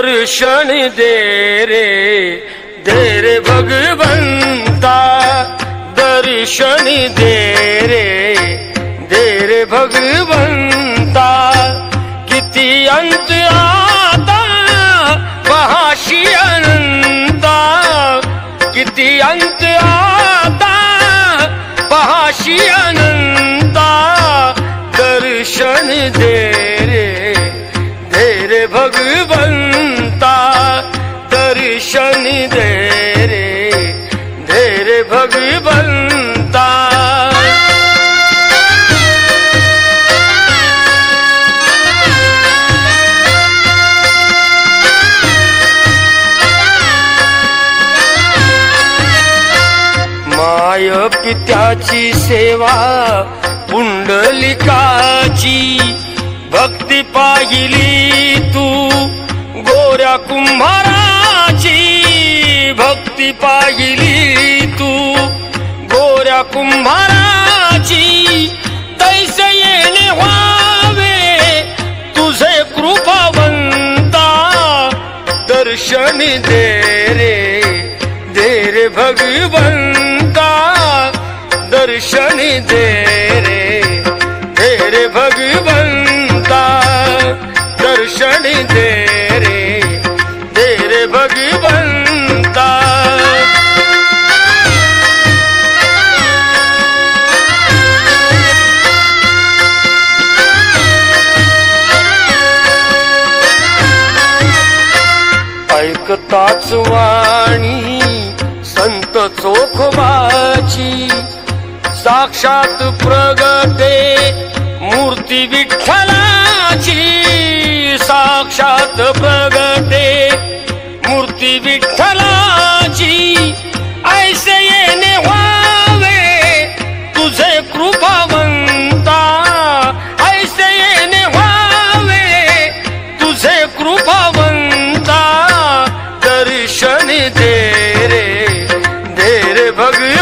दर्शन दे रे भगवंता, दर्शन दे रे भगवंता। किती अंत आता पहाशी अनंता, किती अंत आता पहाशी अनंता। दर्शन दे रे भगवंता, दर्शन दे रे भगवंता। माय पित्याची सेवा पुंडलिकाची, भक्ती पाहिली तू गोऱ्या कुंभाराची, भक्ती पाहिली तू गोऱ्या कुंभाराची। तैसे येणे व्हावे तुझे कृपावंता, दर्शन दे रे भगवंता, दर्शन दे रे भगवंता, दर्शन दे रे भगवंता। ऐकताच वाणी संत चोखोबाची, साक्षात प्रगटे मूर्ती विठ्ठलाची, साक्षात प्रगटे मूर्ती विठ्ठलाची। ऐसे येणे व्हावे तुझे कृपावंता, ऐसे येणे व्हावे तुझे कृपावंता। दर्शन दे रे भगवंता,